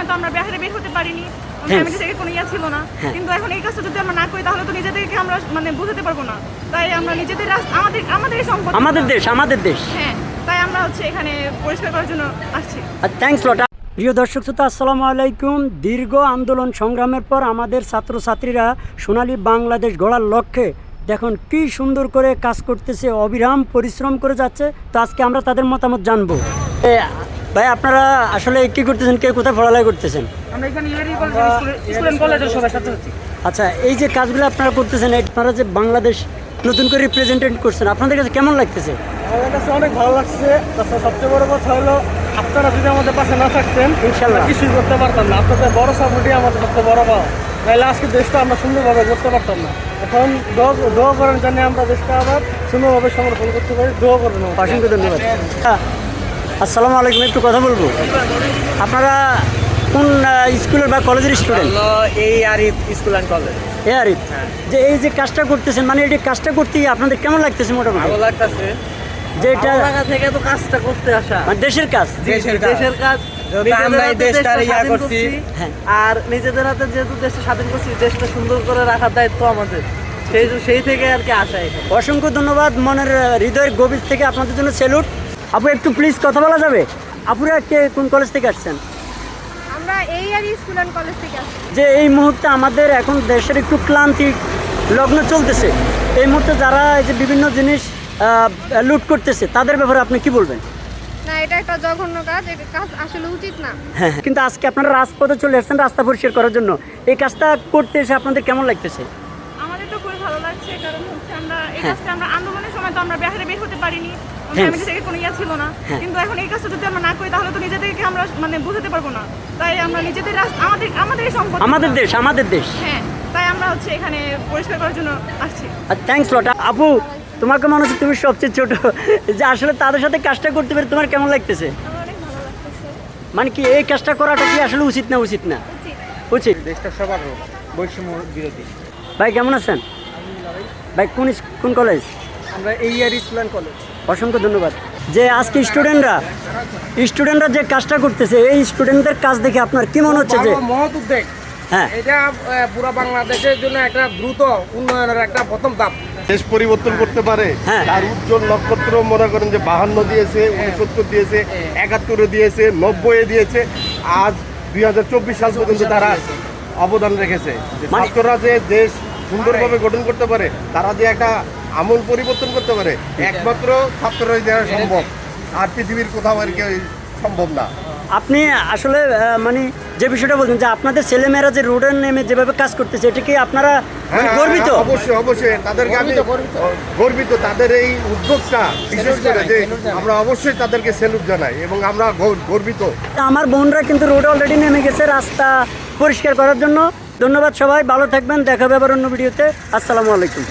তো আমরা বাইরে বের হতে পারিনি, ফ্যামিলি থেকে কোনো ইয়া ছিল না। কিন্তু এখন এই কাজটা যদি আমরা না করি তাহলে তো নিজেদেরকে আমরা মানে বুঝতে পারবো না। তাই আমরা নিজেদের আমাদের সম্পদ, আমাদের দেশ হ্যাঁ, তাই আমরা হচ্ছে এখানে পরিষ্কার করার জন্য আসছি। Thanks lot. প্রিয় দর্শক শ্রোতা, আসসালামু আলাইকুম। দীর্ঘ আন্দোলন সংগ্রামের পর আমাদের ছাত্রছাত্রীরা সোনালী বাংলাদেশ গড়ার লক্ষ্যে দেখুন কি সুন্দর করে কাজ করতেছে, অবিরাম পরিশ্রম করে যাচ্ছে। তো আজকে আমরা তাদের মতামত জানবো। ভাই, আপনারা আসলে কি করতেছেন, কে কোথায় পড়ালেখা করতেছেন? আমরা এখানে স্টুডেন্ট কলেজের সবাই ছাত্র ছাত্রী। আচ্ছা, এই যে কাজগুলো আপনারা করতেছেন, আপনারা যে বাংলাদেশ নতুন করে রিপ্রেজেন্টেট করছেন, আপনাদের কাছে কেমন লাগতেছে? আমাদের কাছে অনেক ভালো লাগছে। তাছাড়া সবচেয়ে বড় কথা হলো আপনারা যদি আমাদের পাশে না থাকতেন ইনশাল্লাহ কিছুই করতে পারতাম না। আপনাদের বড় সাপোর্টই আমাদের সবচেয়ে বড় পাওয়া। নাহলে আজকে দেশটা আমরা সুন্দরভাবে করতে পারতাম না। এখন দোয়া করেন জানি আমরা দেশটা আবার সুন্দরভাবে সংরক্ষণ করতে পারি। দোয়া করেন। অসংখ্য ধন্যবাদ। আসসালামু আলাইকুম, একটু কথা বলবো। আপনারা কোন স্কুলের বা কলেজের স্টুডেন্ট? এই আরিফ স্কুল অ্যান্ড কলেজ। এ আরিফ, যে এই যে কাজটা করতেছেন, মানে এই কাজটা করতে আপনাদের কেমন লাগতেছে? মোটামুটি ভালো লাগতেছে যে এটা জায়গা থেকে তো কাজটা করতে আসা, মানে দেশের কাজ। দেশের কাজ। আমরা এই দেশটার ইয়া করছি, হ্যাঁ। আর নিজেদের হাতে যেহেতু দেশটা স্বাধীন করছি, দেশটা সুন্দর করে রাখার দায়িত্ব আমাদের। সেই থেকে আর কি আসা এখানে। অসংখ্য ধন্যবাদ, মনের হৃদয়ের গভীর থেকে আপনাদের জন্য স্যালুট। আপু, একটু প্লিজ কথা বলা যাবে? আপুরা কে কোন কলেজ থেকে আসছেন? আমরা এই আর স্কুল অ্যান্ড কলেজ থেকে আসছি। যে এই মুহূর্তে আমাদের এখন দেশের একটু ক্লান্তি লগ্ন চলতেছে, এই মুহূর্তে যারা এই যে বিভিন্ন জিনিস লুট করতেছে, তাদের ব্যাপারে আপনি কি বলবেন? না, এটা একটা জঘন্য কাজ, এটা কাজ আসলে উচিত না। হ্যাঁ, কিন্তু আজকে আপনারা রাজপথে চলে আসছেন রাস্তা পরিষ্কার করার জন্য। এই কাজটা করতে এসে আপনাদের কেমন লাগতেছে? আমাদের তো খুবই ভালো লাগছে, কারণ হচ্ছে আমরা এই কাজটা আমরা আন্দোলনের সময় তো আমরা বাইরে বের হতে পারিনি, ফ্যামিলি থেকে কোনো ইয়া ছিল না। কিন্তু এখন এই কাজটা যদি আমরা না করি তাহলে তো নিজেদেরকে আমরা মানে বুঝতে পারবো না। তাই আমরা নিজেদের আমাদের সম্পদ, আমাদের দেশ হ্যাঁ, তাই আমরা হচ্ছে এখানে পরিষ্কার করার জন্য আসছি। Thanks lot. আপু, তোমাকে মনে হচ্ছে তুমি সবচেয়ে ছোট, যে আসলে তাদের সাথে কাজটা করতে পেরে তোমার কেমন লাগতেছে? আমার অনেক ভালো লাগতেছে। মানে কি এই কাজটা করাটা কি আসলে উচিত না? উচিত। দেশটা সবার বৈষম্য বিরোধী। ভাই, কেমন আছেন? ভাই, কোন কলেজ? আমরা এই আর স্কুল অ্যান্ড কলেজ। অসংখ্য ধন্যবাদ। যে আজকে স্টুডেন্টরা যে কাজটা করতেছে, এই স্টুডেন্টদের কাজ দেখে আপনার কি মনে হচ্ছে? যে মহৎ উদ্যোগ, হ্যাঁ, এটা পুরো বাংলাদেশের জন্য একটা দ্রুত উন্নয়নের একটা প্রথম ধাপ। দেশ পরিবর্তন করতে পারে হ্যাঁ। তার উজ্জ্বল নক্ষত্র মনে করেন যে 52 দিয়েছে, 69 দিয়েছে, 71 দিয়েছে, 90 দিয়েছে, আজ 2024 সাল পর্যন্ত তারা অবদান রেখেছে। যে ছাত্ররা যে দেশ সুন্দরভাবে গঠন করতে পারে, তারা যে একটা আমূল পরিবর্তন করতে পারে, একমাত্র ছাত্ররাই দেওয়া সম্ভব, আর পৃথিবীর কোথাও আর কি সম্ভব না। আপনি আসলে মানে যে বিষয়টা বলছেন যে আপনাদের ছেলেমেয়েরা যে রোডে নেমে যেভাবে কাজ করতেছে, এটা কি আপনারা মানে গর্বিত? অবশ্যই তাদেরকে আমি গর্বিত, তাদের এই উদ্যোগটা বিশেষ করে যে আমরা অবশ্যই তাদেরকে স্যালুট জানাই এবং আমরা গর্বিত। আমার বোনরা কিন্তু রোডে অলরেডি নেমে গেছে রাস্তা পরিষ্কার করার জন্য। ধন্যবাদ সবাই, ভালো থাকবেন, দেখা হবে আবার অন্য ভিডিওতে। আসসালামু আলাইকুম।